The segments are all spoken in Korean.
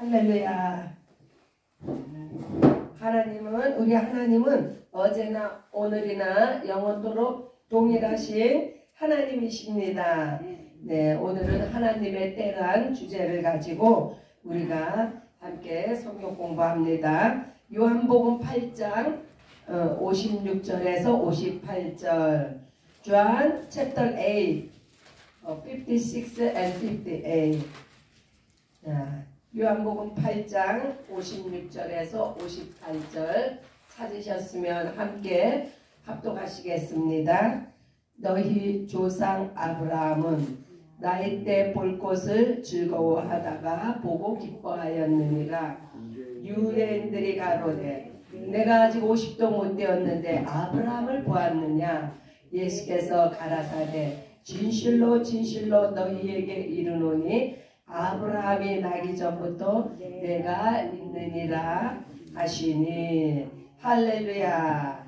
할렐루야. 우리 하나님은 어제나 오늘이나 영원토록 동일하신 하나님이십니다. 네, 오늘은 하나님의 때란 주제를 가지고 우리가 함께 성경 공부합니다. 요한복음 8장 56절에서 58절. John chapter 8, 56 and 58. 요한복음 8장 56절에서 58절 찾으셨으면 함께 합독하시겠습니다. 너희 조상 아브라함은 나이 때 볼 것을 즐거워하다가 보고 기뻐하였느니라. 유대인들이 가로되 내가 아직 50도 못 되었는데 아브라함을 보았느냐. 예수께서 가라사대 진실로 진실로 너희에게 이르노니 아브라함이 나기 전부터 내가 있느니라 하시니. 할렐루야.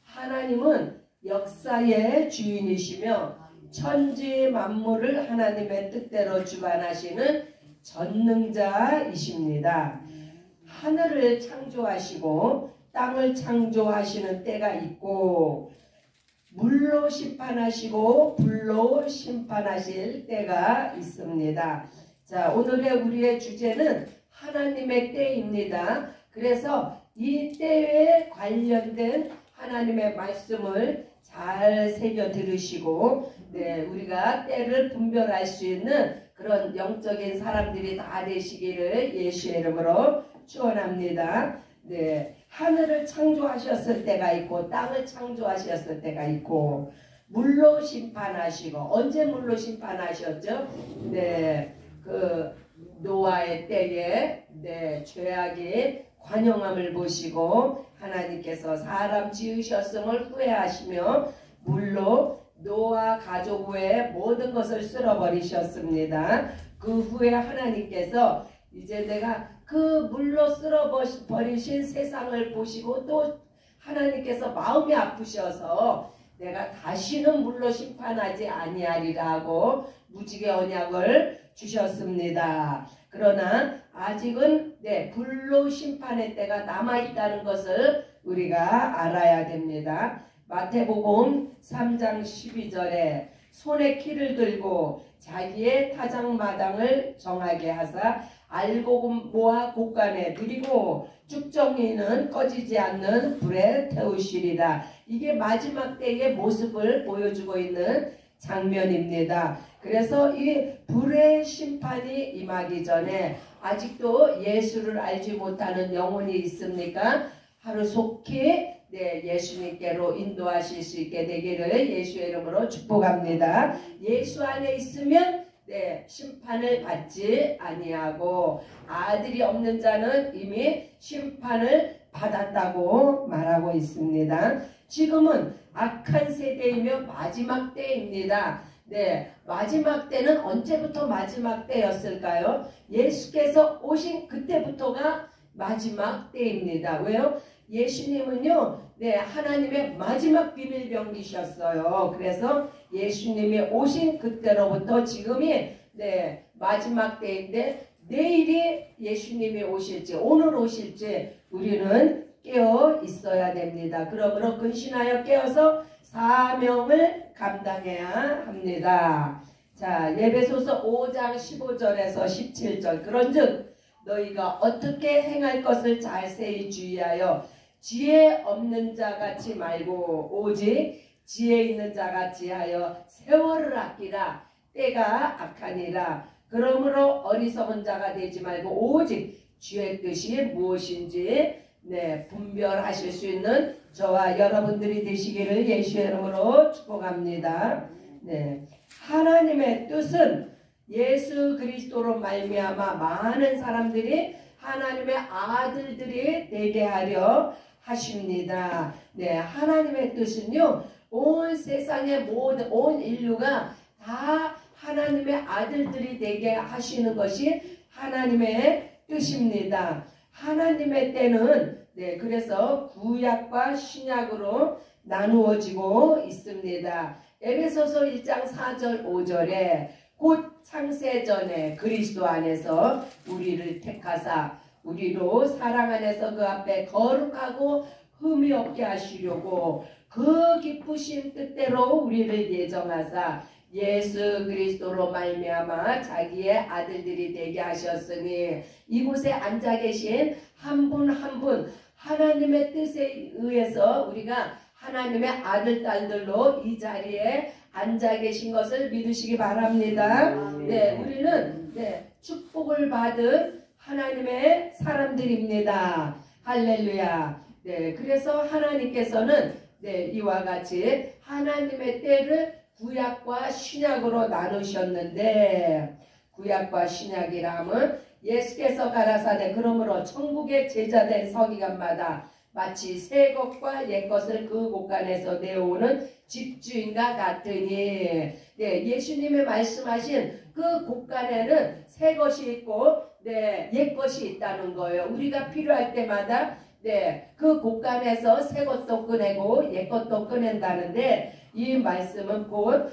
하나님은 역사의 주인이시며 천지 만물을 하나님의 뜻대로 주관하시는 전능자이십니다. 하늘을 창조하시고 땅을 창조하시는 때가 있고 물로 심판하시고 불로 심판하실 때가 있습니다. 자, 오늘의 우리의 주제는 하나님의 때입니다. 그래서 이 때에 관련된 하나님의 말씀을 잘 새겨 들으시고, 네, 우리가 때를 분별할 수 있는 그런 영적인 사람들이 다 되시기를 예수의 이름으로 축원합니다. 네, 하늘을 창조하셨을 때가 있고 땅을 창조하셨을 때가 있고 물로 심판하시고, 언제 물로 심판하셨죠? 네, 그 노아의 때에 죄악이 관영함을 보시고 하나님께서 사람 지으셨음을 후회하시며 물로 노아 가족 외에 모든 것을 쓸어버리셨습니다. 그 후에 하나님께서 이제 내가 그 물로 쓸어버리신 세상을 보시고 또 하나님께서 마음이 아프셔서 내가 다시는 물로 심판하지 아니하리라 하고 무지개 언약을 주셨습니다. 그러나 아직은 불로 심판의 때가 남아있다는 것을 우리가 알아야 됩니다. 마태복음 3장 12절에 손에 키를 들고 자기의 타작마당을 정하게 하사 알고 모아 곳간에 누리고 쭉정이는 꺼지지 않는 불에 태우시리라. 이게 마지막 때의 모습을 보여주고 있는 장면입니다. 그래서 이 불의 심판이 임하기 전에 아직도 예수를 알지 못하는 영혼이 있습니까? 하루속히 예수님께로 인도하실 수 있게 되기를 예수의 이름으로 축복합니다. 예수 안에 있으면 심판을 받지 아니하고 아들이 없는 자는 이미 심판을 받았다고 말하고 있습니다. 지금은 악한 세대이며 마지막 때입니다. 마지막 때는 언제부터 마지막 때였을까요? 예수께서 오신 그때부터가 마지막 때입니다. 왜요? 예수님은요, 하나님의 마지막 비밀병기셨어요. 그래서 예수님이 오신 그때로부터 지금이 마지막 때인데 내일이 예수님이 오실지 오늘 오실지 우리는 깨어 있어야 됩니다. 그러므로 근신하여 깨어서 사명을 감당해야 합니다. 자, 에베소서 5장 15절에서 17절. 그런즉 너희가 어떻게 행할 것을 자세히 주의하여 지혜 없는 자 같이 말고 오직 지혜 있는 자 같이 하여 세월을 아끼라. 때가 악하니라. 그러므로 어리석은 자가 되지 말고 오직 주의 뜻이 무엇인지 분별하실 수 있는 저와 여러분들이 되시기를 예수의 이름으로 축복합니다. 하나님의 뜻은 예수 그리스도로 말미암아 많은 사람들이 하나님의 아들들이 되게 하려 하십니다. 하나님의 뜻은요, 온 세상의 모든 온 인류가 다 하나님의 아들들이 되게 하시는 것이 하나님의 뜻입니다. 하나님의 때는 그래서 구약과 신약으로 나누어지고 있습니다. 에베소서 1장 4절 5절에 곧 창세전에 그리스도 안에서 우리를 택하사 우리로 사랑 안에서 그 앞에 거룩하고 흠이 없게 하시려고 그 기쁘신 뜻대로 우리를 예정하사 예수 그리스도로 말미암아 자기의 아들들이 되게 하셨으니 이곳에 앉아 계신 한 분 한 분 하나님의 뜻에 의해서 우리가 하나님의 아들 딸들로 이 자리에 앉아 계신 것을 믿으시기 바랍니다. 네, 우리는 축복을 받은 하나님의 사람들입니다. 할렐루야. 네, 그래서 하나님께서는 이와 같이 하나님의 때를 구약과 신약으로 나누셨는데, 구약과 신약이라면 예수께서 가라사대 그러므로 천국의 제자된 서기관마다 마치 새 것과 옛 것을 그 곳간에서 내어오는 집주인과 같으니, 예수님이 말씀하신 그 곳간에는 새 것이 있고 옛 것이 있다는 거예요. 우리가 필요할 때마다 그 곳간에서 새 것도 꺼내고 옛 것도 꺼낸다는데, 이 말씀은 곧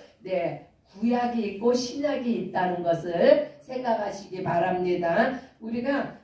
구약이 있고 신약이 있다는 것을 생각하시기 바랍니다. 우리가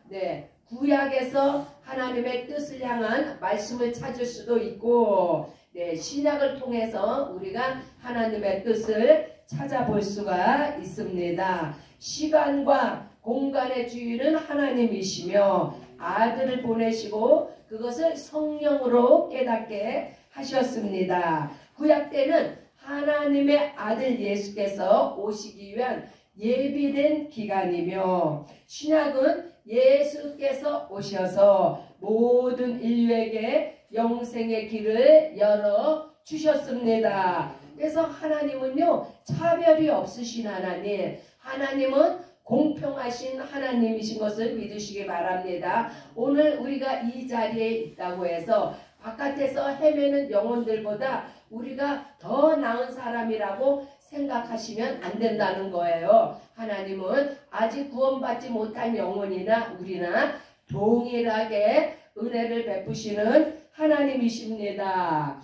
구약에서 하나님의 뜻을 향한 말씀을 찾을 수도 있고 신약을 통해서 우리가 하나님의 뜻을 찾아볼 수가 있습니다. 시간과 공간의 주인은 하나님이시며 아들을 보내시고 그것을 성령으로 깨닫게 하셨습니다. 구약 때는 하나님의 아들 예수께서 오시기 위한 예비된 기간이며, 신약은 예수께서 오셔서 모든 인류에게 영생의 길을 열어 주셨습니다. 그래서 하나님은요, 차별이 없으신 하나님, 하나님은 공평하신 하나님이신 것을 믿으시기 바랍니다. 오늘 우리가 이 자리에 있다고 해서 바깥에서 헤매는 영혼들보다 우리가 더 나은 사람이라고 생각하시면 안 된다는 거예요. 하나님은 아직 구원받지 못한 영혼이나 우리나 동일하게 은혜를 베푸시는 하나님이십니다.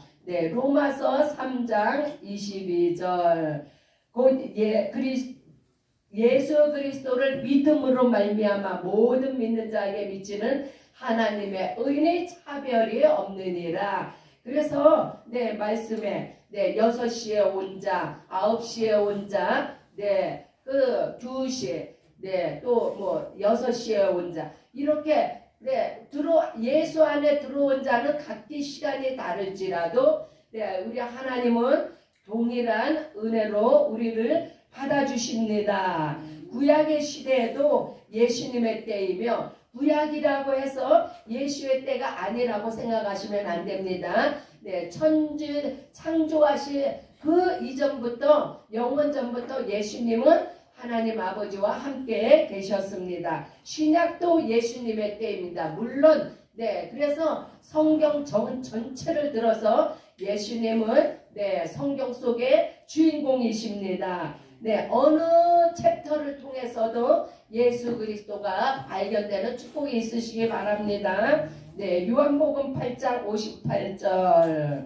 로마서 3장 22절 곧 예수 그리스도를 믿음으로 말미암아 모든 믿는 자에게 미치는 하나님의 의인의 차별이 없느니라. 그래서 말씀에 6시에 온 자, 9시에 온 자, 그 2시, 또 6시에 온 자, 이렇게 예수 안에 들어온 자는 각기 시간이 다를지라도 우리 하나님은 동일한 은혜로 우리를 받아주십니다. 구약의 시대에도 예수님의 때이며, 구약이라고 해서 예수의 때가 아니라고 생각하시면 안 됩니다. 천지 창조하실 그 이전부터, 영원 전부터 예수님은 하나님 아버지와 함께 계셨습니다. 신약도 예수님의 때입니다. 물론 그래서 성경 전체를 들어서 예수님은 성경 속의 주인공이십니다. 어느 챕터를 통해서도 예수 그리스도가 발견되는 축복이 있으시기 바랍니다. 요한복음 8장 58절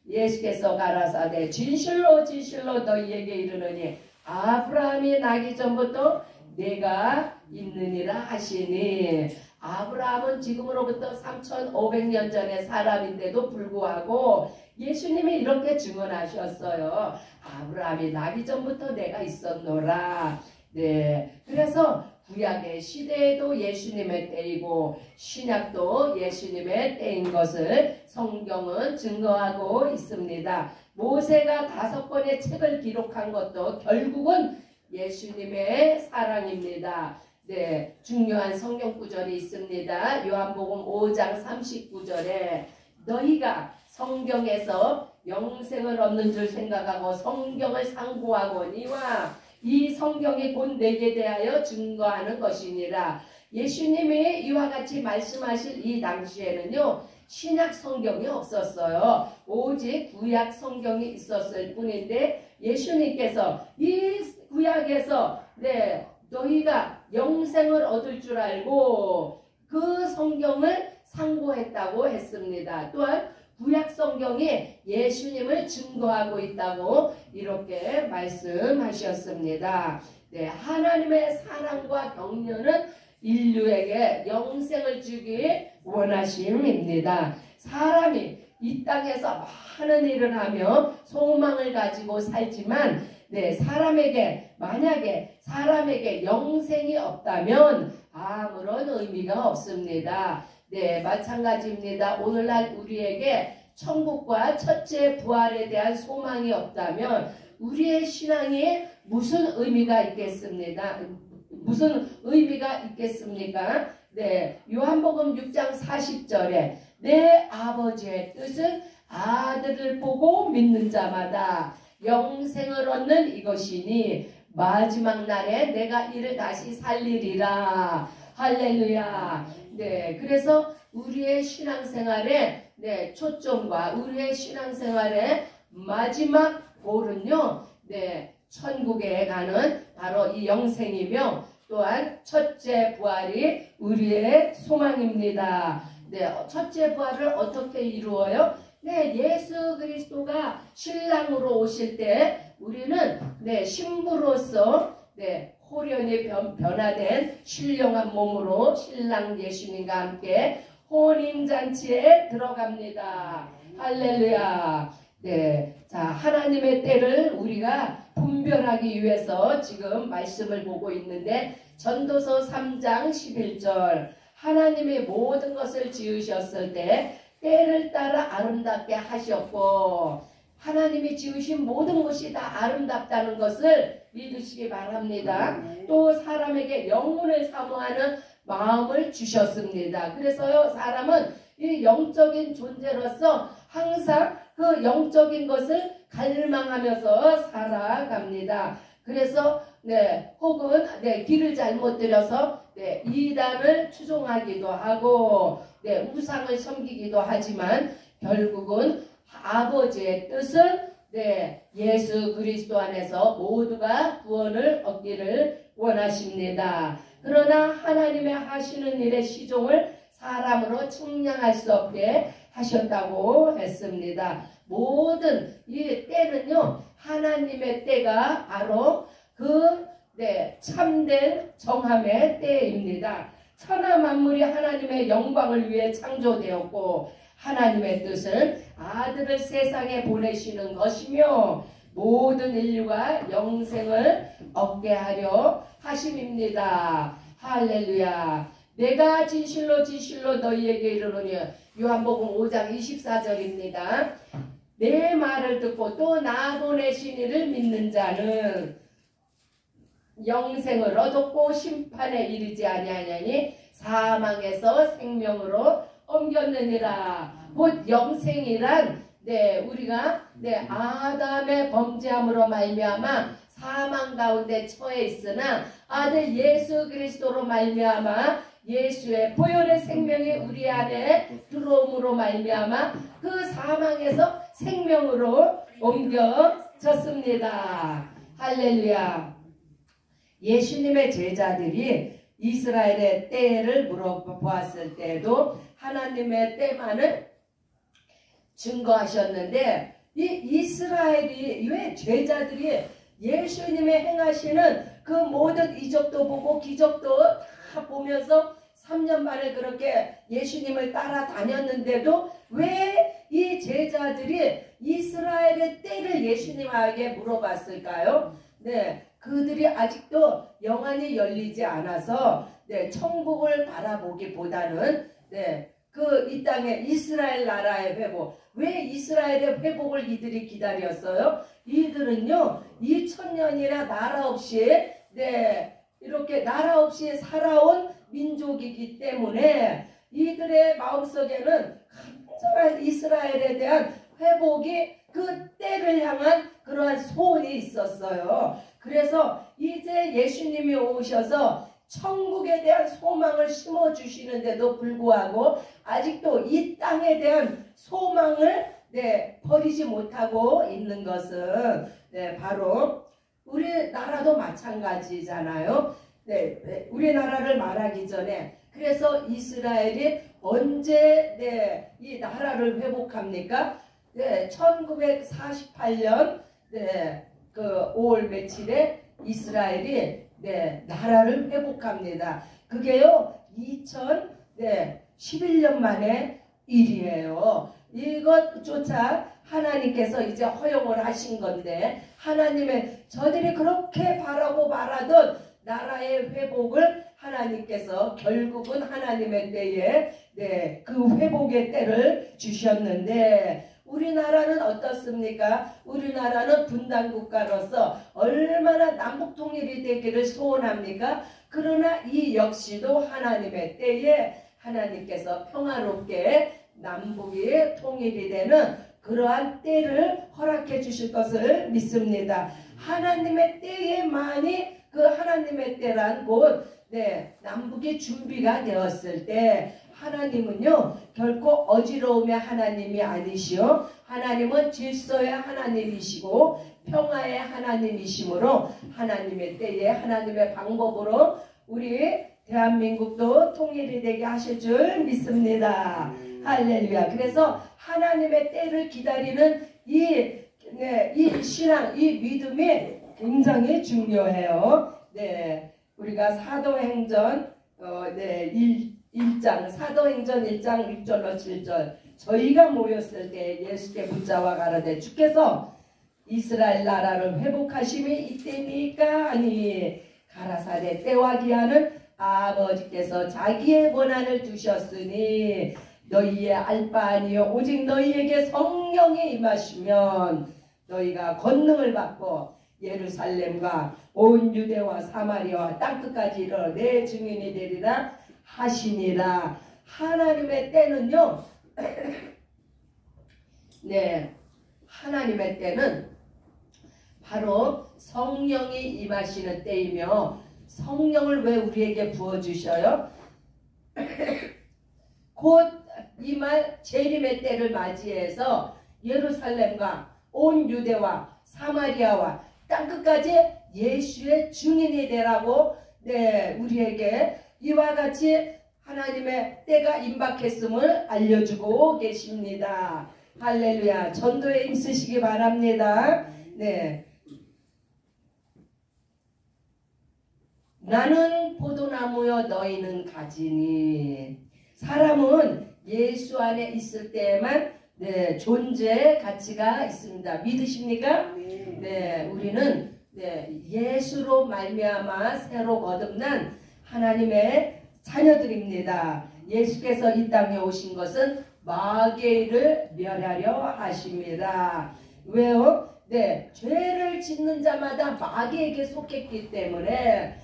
예수께서 가라사대 진실로 진실로 너희에게 이르노니 아브라함이 나기 전부터 내가 있느니라 하시니, 아브라함은 지금으로부터 3500년 전의 사람인데도 불구하고 예수님이 이렇게 증언하셨어요. 아브라함이 나기 전부터 내가 있었노라. 그래서 구약의 시대에도 예수님의 때이고 신약도 예수님의 때인 것을 성경은 증거하고 있습니다. 모세가 5권의 책을 기록한 것도 결국은 예수님의 사랑입니다. 중요한 성경 구절이 있습니다. 요한복음 5장 39절에 너희가 성경에서 영생을 얻는 줄 생각하고 성경을 상고하거니와 이 성경이 곧 내게 대하여 증거하는 것이니라. 예수님이 이와 같이 말씀하실 이 당시에는요, 신약 성경이 없었어요. 오직 구약 성경이 있었을 뿐인데 예수님께서 이 구약에서 너희가 영생을 얻을 줄 알고 그 성경을 상고했다고 했습니다. 또한 구약 성경이 예수님을 증거하고 있다고 이렇게 말씀하셨습니다. 네, 하나님의 사랑과 격려는 인류에게 영생을 주기 원하심입니다. 사람이 이 땅에서 많은 일을 하며 소망을 가지고 살지만 네, 만약에 사람에게 영생이 없다면 아무런 의미가 없습니다. 네, 마찬가지입니다. 오늘날 우리에게 천국과 첫째 부활에 대한 소망이 없다면 우리의 신앙이 무슨 의미가 있겠습니까? 네, 요한복음 6장 40절에 내 아버지의 뜻은 아들을 보고 믿는 자마다 영생을 얻는 이것이니 마지막 날에 내가 이를 다시 살리리라. 할렐루야. 네, 그래서 우리의 신앙생활의 네, 초점과 우리의 신앙생활의 마지막 골은요, 네, 천국에 가는 바로 이 영생이며 또한 첫째 부활이 우리의 소망입니다. 네, 첫째 부활을 어떻게 이루어요? 네, 예수 그리스도가 신랑으로 오실 때 우리는 네, 신부로서 네, 호련히 변화된 신령한 몸으로 신랑 예수님과 함께 혼인잔치에 들어갑니다. 할렐루야. 네, 자, 하나님의 때를 우리가 분별하기 위해서 지금 말씀을 보고 있는데 전도서 3장 11절 하나님이 모든 것을 지으셨을 때 때를 따라 아름답게 하셨고 하나님이 지으신 모든 것이 다 아름답다는 것을 믿으시기 바랍니다. 또 사람에게 영혼을 사모하는 마음을 주셨습니다. 그래서요, 사람은 이 영적인 존재로서 항상 그 영적인 것을 갈망하면서 살아갑니다. 그래서 네, 혹은 네, 길을 잘못 들여서 네, 이단을 추종하기도 하고 네, 우상을 섬기기도 하지만 결국은 아버지의 뜻은 네, 예수 그리스도 안에서 모두가 구원을 얻기를 원하십니다. 그러나 하나님의 하시는 일의 시종을 사람으로 측량할 수 없게 하셨다고 했습니다. 모든 이 때는요, 하나님의 때가 바로 그 네, 참된 정함의 때입니다. 천하 만물이 하나님의 영광을 위해 창조되었고 하나님의 뜻은 아들을 세상에 보내시는 것이며 모든 인류가 영생을 얻게 하려 하심입니다. 할렐루야. 내가 진실로 너희에게 이르노니 요한복음 5장 24절입니다. 내 말을 듣고 또 나 보내신 이를 믿는 자는 영생을 얻었고 심판에 이르지 아니하냐니 사망에서 생명으로 옮겼느니라. 곧 영생이란 네, 우리가 네, 아담의 범죄함으로 말미암아 사망 가운데 처해 있으나 아들 예수 그리스도로 말미암아 예수의 보혈의 생명이 우리 안에 들어옴으로 말미암아 그 사망에서 생명으로 옮겨졌습니다. 할렐루야. 예수님의 제자들이 이스라엘의 때를 물어보았을 때도 하나님의 때만을 증거하셨는데 이 이스라엘이 왜 제자들이 예수님이 행하시는 그 모든 이적도 보고 기적도 다 보면서 3년 만에 그렇게 예수님을 따라다녔는데도 왜 이 제자들이 이스라엘의 때를 예수님에게 물어봤을까요? 네, 그들이 아직도 영안이 열리지 않아서 네, 천국을 바라보기보다는 네, 이 땅의 이스라엘 나라의 회복. 왜 이스라엘의 회복을 이들이 기다렸어요? 이들은요 2000년이나 나라 없이 네, 이렇게 나라 없이 살아온 민족이기 때문에 이들의 마음속에는 간절한 이스라엘에 대한 회복이 그 때를 향한 그러한 소원이 있었어요. 그래서 이제 예수님이 오셔서 천국에 대한 소망을 심어주시는데도 불구하고 아직도 이 땅에 대한 소망을 네, 버리지 못하고 있는 것은 네, 바로 우리나라도 마찬가지잖아요. 네, 우리나라를 말하기 전에 그래서 이스라엘이 언제 네, 이 나라를 회복합니까? 네, 1948년 네, 그 5월 며칠에 이스라엘이 나라를 회복합니다. 그게요 2011년 만에 일이에요. 이것조차 하나님께서 이제 허용을 하신 건데, 하나님의 저들이 그렇게 바라고 말하던 나라의 회복을 하나님께서 결국은 하나님의 때에 그 회복의 때를 주셨는데, 우리나라는 어떻습니까? 우리나라는 분단국가로서 얼마나 남북통일이 되기를 소원합니까? 그러나 이 역시도 하나님의 때에 하나님께서 평화롭게 남북이 통일이 되는 그러한 때를 허락해 주실 것을 믿습니다. 하나님의 때에만이, 그 하나님의 때란 곳 남북이 준비가 되었을 때, 하나님은요 결코 어지러움의 하나님이 아니시오. 하나님은 질서의 하나님이시고 평화의 하나님이시므로 하나님의 때에 하나님의 방법으로 우리 대한민국도 통일이 되게 하실 줄 믿습니다. 할렐루야. 그래서 하나님의 때를 기다리는 이 신앙, 이 믿음이 굉장히 중요해요. 우리가 사도행전 1장, 사도행전 1장 6절로 7절, 저희가 모였을 때 예수께 붙잡아 가라되 주께서 이스라엘 나라를 회복하심이 이때니까 아니, 가라사대 때와 기한은 아버지께서 자기의 권한을 두셨으니 너희의 알 바 아니요 오직 너희에게 성령이 임하시면 너희가 권능을 받고 예루살렘과 온 유대와 사마리아와 땅끝까지 이르러 내 증인이 되리라 하시니라. 하나님의 때는요 하나님의 때는 바로 성령이 임하시는 때이며, 성령을 왜 우리에게 부어주셔요? 곧 이말 재림의 때를 맞이해서 예루살렘과 온 유대와 사마리아와 땅끝까지 예수의 증인이 되라고 우리에게 이와 같이 하나님의 때가 임박했음을 알려주고 계십니다. 할렐루야. 전도에 힘쓰시기 바랍니다. 나는 포도나무여 너희는 가지니. 사람은 예수 안에 있을 때에만 존재 가치가 있습니다. 믿으십니까? 우리는 예수로 말미암아 새로 거듭난 하나님의 자녀들입니다. 예수께서 이 땅에 오신 것은 마귀를 멸하려 하십니다. 왜요? 죄를 짓는 자마다 마귀에게 속했기 때문에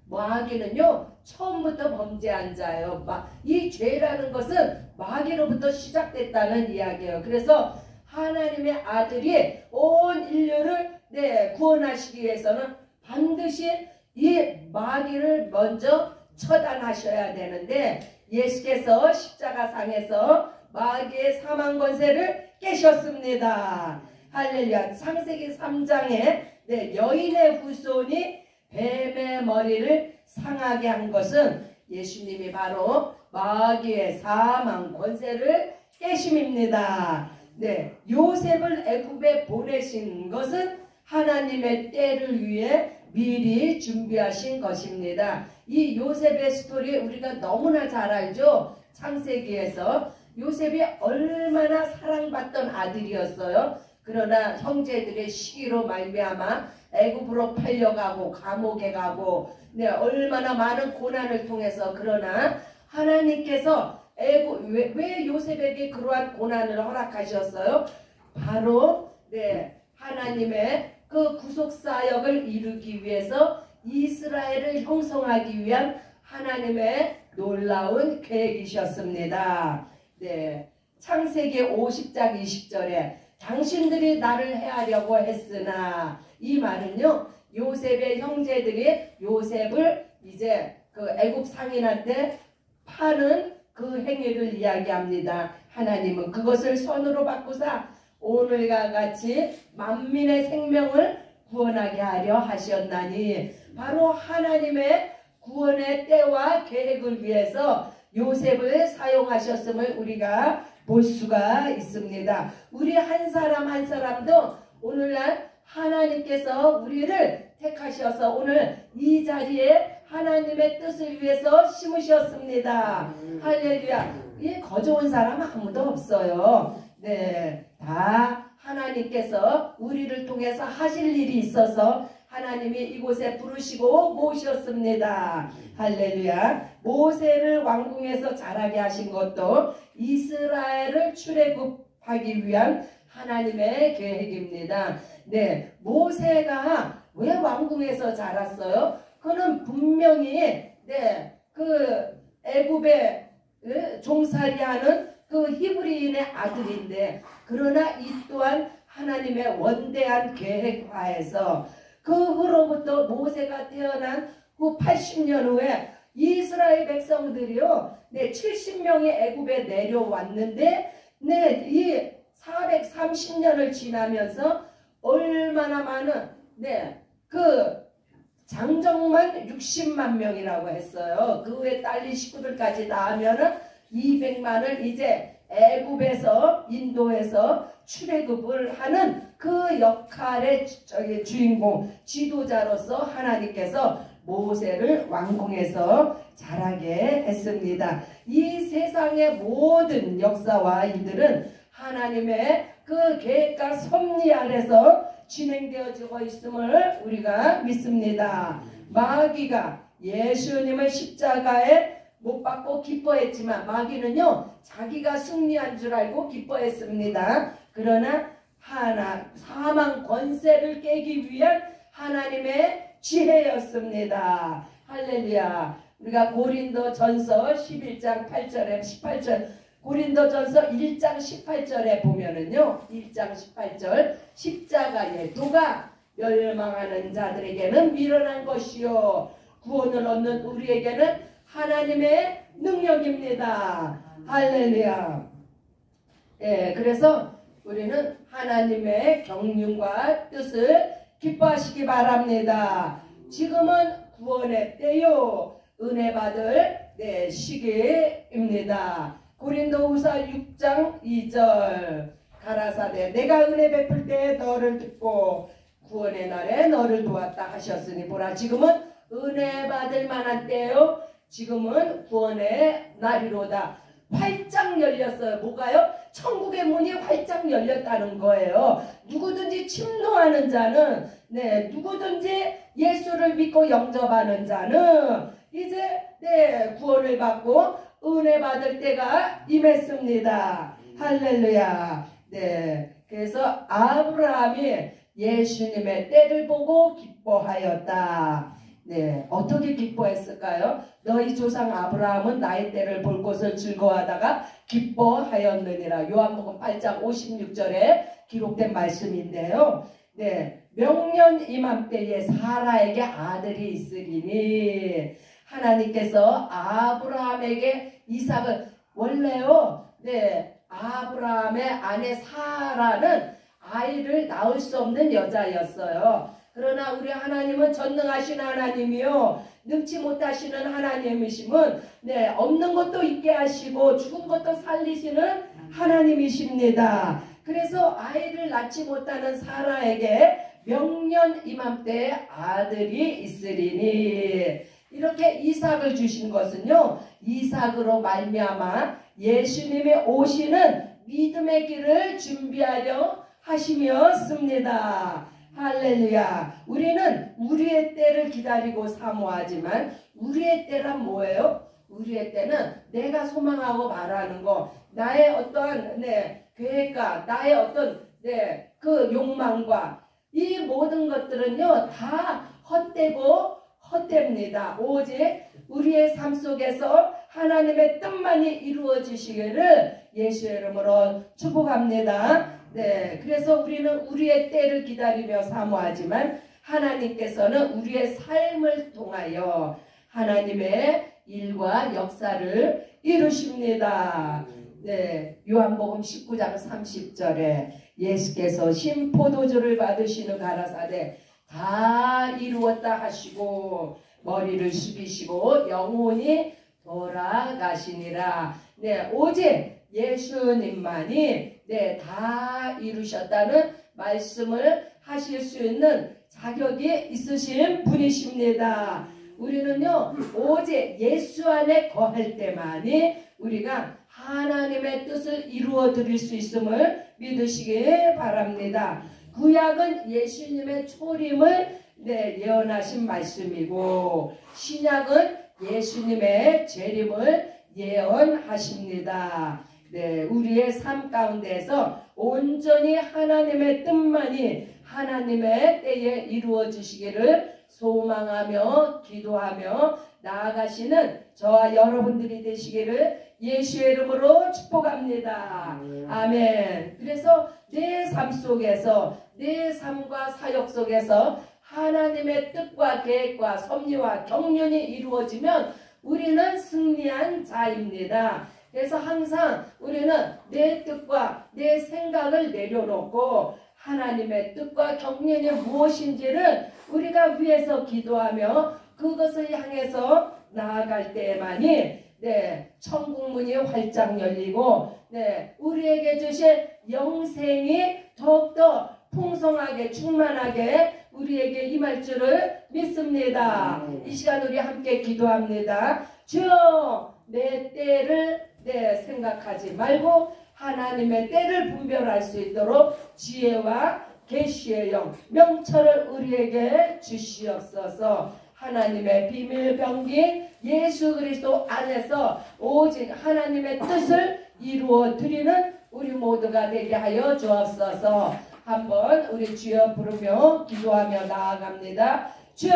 마귀는요 처음부터 범죄한 자예요. 이 죄라는 것은 마귀로부터 시작됐다는 이야기예요. 그래서 하나님의 아들이 온 인류를 구원하시기 위해서는 반드시 이 마귀를 먼저 처단하셔야 되는데, 예수께서 십자가상에서 마귀의 사망 권세를 깨셨습니다. 할렐루야. 창세기 3장에 여인의 후손이 뱀의 머리를 상하게 한 것은 예수님이 바로 마귀의 사망 권세를 깨심입니다. 요셉을 애굽에 보내신 것은 하나님의 때를 위해 미리 준비하신 것입니다. 이 요셉의 스토리 우리가 너무나 잘 알죠. 창세기에서 요셉이 얼마나 사랑받던 아들이었어요. 그러나 형제들의 시기로 말미암아 애굽으로 팔려가고 감옥에 가고 얼마나 많은 고난을 통해서, 그러나 하나님께서 왜 요셉에게 그러한 고난을 허락하셨어요? 바로 하나님의 그 구속사역을 이루기 위해서 이스라엘을 형성하기 위한 하나님의 놀라운 계획이셨습니다. 창세기 50장 20절에 당신들이 나를 해하려고 했으나, 이 말은요 요셉의 형제들이 요셉을 이제 그 애굽 상인한테 파는 그 행위를 이야기합니다. 하나님은 그것을 선으로 바꾸사 오늘과 같이 만민의 생명을 구원하게 하려 하셨나니, 바로 하나님의 구원의 때와 계획을 위해서 요셉을 사용하셨음을 우리가 볼 수가 있습니다. 우리 한 사람 한 사람도 오늘날 하나님께서 우리를 택하셔서 오늘 이 자리에 하나님의 뜻을 위해서 심으셨습니다. 할렐루야. 이 거저온 사람 아무도 없어요. 네, 다 하나님께서 우리를 통해서 하실 일이 있어서 하나님이 이곳에 부르시고 모셨습니다. 할렐루야. 모세를 왕궁에서 자라게 하신 것도 이스라엘을 출애굽하기 위한 하나님의 계획입니다. 네, 모세가 왜 왕궁에서 자랐어요? 그는 분명히 그 애굽에 종살이하는 그 히브리인의 아들인데, 그러나 이 또한 하나님의 원대한 계획하에서 그 후로부터 모세가 태어난 후 80년 후에 이스라엘 백성들이요, 70명이 애굽에 내려왔는데, 이 430년을 지나면서 얼마나 많은 그 장정만 60만 명이라고 했어요. 그 후에 딸린 식구들까지 다 하면은 200만을 이제 애굽에서 인도에서 출애굽을 하는 그 역할의 주인공 지도자로서 하나님께서 모세를 왕궁에서 자라게 했습니다. 이 세상의 모든 역사와 일들은 하나님의 그 계획과 섭리 아래서 진행되어지고 있음을 우리가 믿습니다. 마귀가 예수님을 십자가에 못 박고 기뻐했지만 마귀는요, 자기가 승리한 줄 알고 기뻐했습니다. 그러나 사망 권세를 깨기 위한 하나님의 지혜였습니다. 할렐루야. 우리가 고린도전서 11장 8절에 18절, 고린도전서 1장 18절에 보면은요, 1장 18절, 십자가의 도가 멸망하는 자들에게는 미련한 것이요 구원을 얻는 우리에게는 하나님의 능력입니다. 할렐루야. 그래서 우리는 하나님의 경륜과 뜻을 기뻐하시기 바랍니다. 지금은 구원의 때요, 은혜 받을 시기입니다. 고린도후서 6장 2절, 가라사대 내가 은혜 베풀 때 너를 듣고 구원의 날에 너를 도왔다 하셨으니 보라, 지금은 은혜 받을 만한 때요, 지금은 구원의 날이로다. 활짝 열렸어요. 뭐가요? 천국의 문이 활짝 열렸다는 거예요. 누구든지 침노하는 자는, 누구든지 예수를 믿고 영접하는 자는 이제 구원을 받고 은혜 받을 때가 임했습니다. 할렐루야. 그래서 아브라함이 예수님의 때를 보고 기뻐하였다. 어떻게 기뻐했을까요? 너희 조상 아브라함은 나의 때를 볼 것을 즐거워하다가 기뻐하였느니라. 요한복음 8장 56절에 기록된 말씀인데요. 명년 이맘때에 사라에게 아들이 있으리니, 하나님께서 아브라함에게 이삭을, 원래요, 아브라함의 아내 사라는 아이를 낳을 수 없는 여자였어요. 그러나 우리 하나님은 전능하신 하나님이요, 능치 못하시는 하나님이심은 없는 것도 있게 하시고 죽은 것도 살리시는 하나님이십니다. 그래서 아이를 낳지 못하는 사라에게 명년 이맘때에 아들이 있으리니, 이렇게 이삭을 주신 것은요, 이삭으로 말미암아 예수님이 오시는 믿음의 길을 준비하려 하심이었습니다. 할렐루야. 우리는 우리의 때를 기다리고 사모하지만 우리의 때란 뭐예요? 우리의 때는 내가 소망하고 바라는 거, 나의 어떠한 계획과 나의 어떤 그 욕망과 이 모든 것들은요, 다 헛되고 헛됩니다. 오직 우리의 삶 속에서 하나님의 뜻만이 이루어지시기를 예수의 이름으로 축복합니다. 그래서 우리는 우리의 때를 기다리며 사모하지만 하나님께서는 우리의 삶을 통하여 하나님의 일과 역사를 이루십니다. 요한복음 19장 30절에 예수께서 신포도주를 받으시는 가라사대 다 이루었다 하시고 머리를 숙이시고 영원히 돌아가시니라. 오직 예수님만이 다 이루셨다는 말씀을 하실 수 있는 자격이 있으신 분이십니다. 우리는요 오직 예수 안에 거할 때만이 우리가 하나님의 뜻을 이루어 드릴 수 있음을 믿으시기 바랍니다. 구약은 예수님의 초림을 예언하신 말씀이고 신약은 예수님의 재림을 예언하십니다. 우리의 삶 가운데서 온전히 하나님의 뜻만이 하나님의 때에 이루어지시기를 소망하며 기도하며 나아가시는 저와 여러분들이 되시기를 예수의 이름으로 축복합니다. 아멘. 그래서 내 삶 속에서 내 삶과 사역 속에서 하나님의 뜻과 계획과 섭리와 경륜이 이루어지면 우리는 승리한 자입니다. 그래서 항상 우리는 내 뜻과 내 생각을 내려놓고 하나님의 뜻과 경륜이 무엇인지를 우리가 위해서 기도하며 그것을 향해서 나아갈 때만이 천국 문이 활짝 열리고 우리에게 주신 영생이 더욱더 풍성하게 충만하게 우리에게 임할 줄을 믿습니다. 이 시간 우리 함께 기도합니다. 주여 내 때를 생각하지 말고 하나님의 때를 분별할 수 있도록 지혜와 계시의 영 명철을 우리에게 주시옵소서. 하나님의 비밀 병기 예수 그리스도 안에서 오직 하나님의 뜻을 이루어 드리는 우리 모두가 되게 하여 주옵소서. 한번 우리 주여 부르며 기도하며 나아갑니다. 주여